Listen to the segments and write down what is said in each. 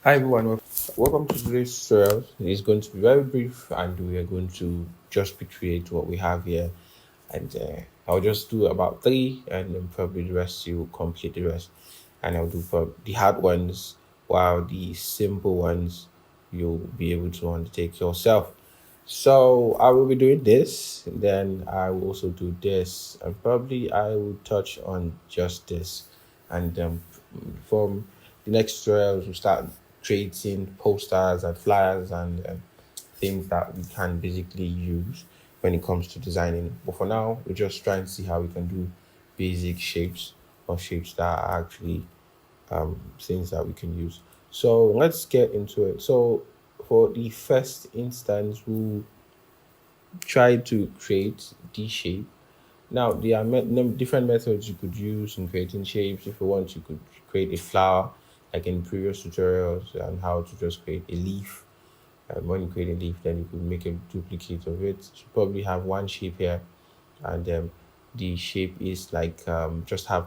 Hi everyone, welcome to today's tutorial. It's going to be very brief and we are going to just recreate what we have here. And I'll just do about three and then probably the rest you complete the rest. And I'll do the hard ones while the simple ones you'll be able to undertake yourself. So I will be doing this, then I will also do this, and probably I will touch on just this. And from the next tutorials, we'll start creating posters and flyers and things that we can basically use when it comes to designing. But for now, we're just trying to see how we can do basic shapes or shapes that are actually things that we can use. So let's get into it. So for the first instance, we'll try to create the shape. Now, there are different methods you could use in creating shapes. If you want, you could create a flower, like in previous tutorials, and how to just create a leaf. And when you create a leaf, then you could make a duplicate of it. You probably have one shape here, and the shape is like just have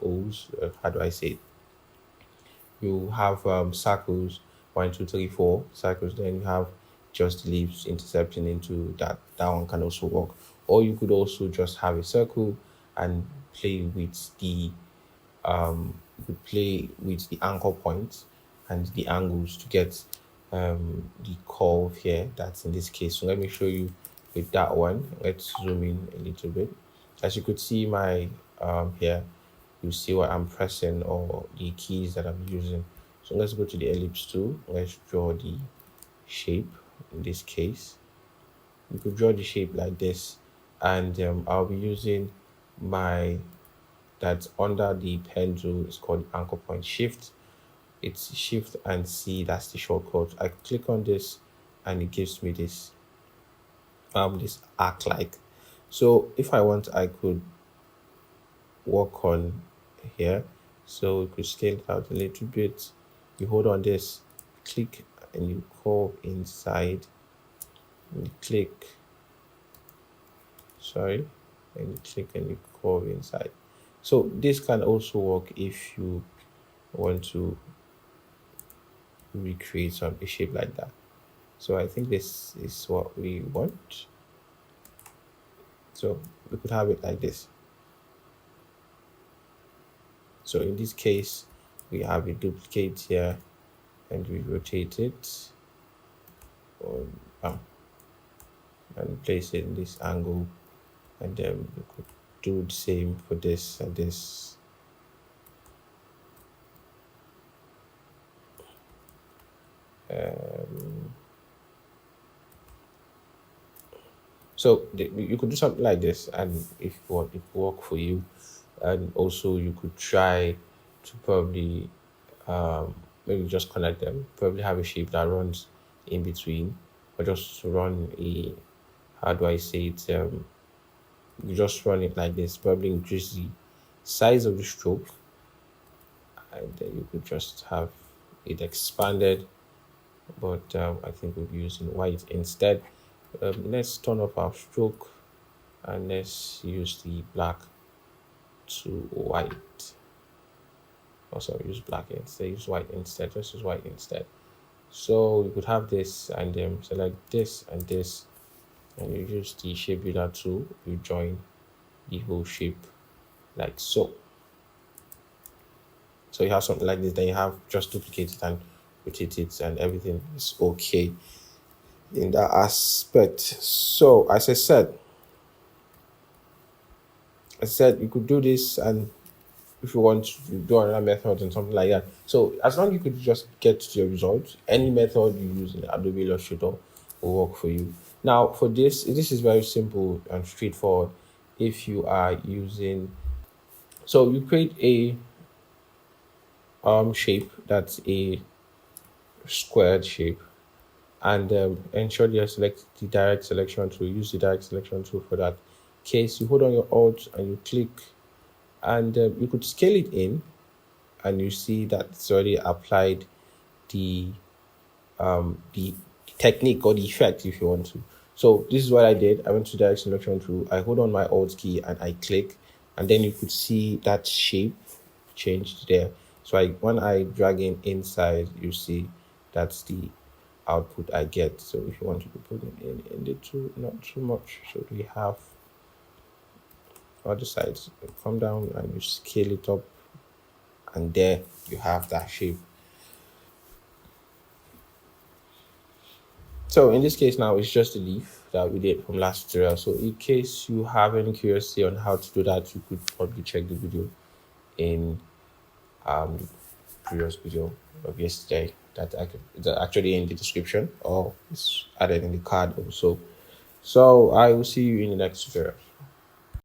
holes. How do I say it? You have circles, one, two, three, four circles. Then you have just leaves intercepting into that. That one can also work. Or you could also just have a circle and play with the you could play with the anchor points and the angles to get the curve here. That's in this case. So let me show you with that one. Let's zoom in a little bit. As you could see my here, you see what I'm pressing or the keys that I'm using. So let's go to the ellipse tool. Let's draw the shape in this case. You could draw the shape like this, and I'll be using my that's under the pen tool. It's called anchor point shift. It's shift and C. That's the shortcut. I click on this, and it gives me this arc like. So if I want, I could work on here. So we could scale it out a little bit. You hold on this, click, and you go inside. And you click, sorry, and you click and you curve inside. So this can also work if you want to recreate some a shape like that. So I think this is what we want. So we could have it like this. So in this case, we have a duplicate here and we rotate it or, and place it in this angle, and then we could do the same for this and this. So you could do something like this, and if what it work for you, and also you could try to probably maybe just connect them. Probably have a shape that runs in between, or just run a how do I say it? You just run it like this. Probably increase the size of the stroke, and then you could just have it expanded. But I think we'll be using white instead. Let's turn off our stroke and let's use the black to white. Also use black instead, use white instead, just use white instead. So you could have this and then select this and this, and you use the shape builder tool, you join the whole shape like so. So you have something like this, then you have just duplicate it and rotate it, and everything is okay in that aspect. So as I said you could do this, and if you want to do another method and something like that. So as long as you could just get to your result, any method you use in Adobe Illustrator will work for you. Now for this is very simple and straightforward. If you are using, so you create a shape that's a squared shape, and ensure you select the direct selection tool. Use the direct selection tool for that case. You hold on your alt and you click, and you could scale it in, and you see that it's already applied the the technique or the effect if you want to. So this is what I did. I went to direct selection tool. I hold on my alt key and I click, and then you could see that shape changed there. So when I drag in inside, you see that's the output I get. So if you want to put it in the two, not too much. So we have other sides. Come down and you scale it up, and there you have that shape. So in this case now, it's just a leaf that we did from last tutorial. So in case you have any curiosity on how to do that, you could probably check the video in the previous video of yesterday that it's actually in the description, or it's added in the card also. So I will see you in the next tutorial.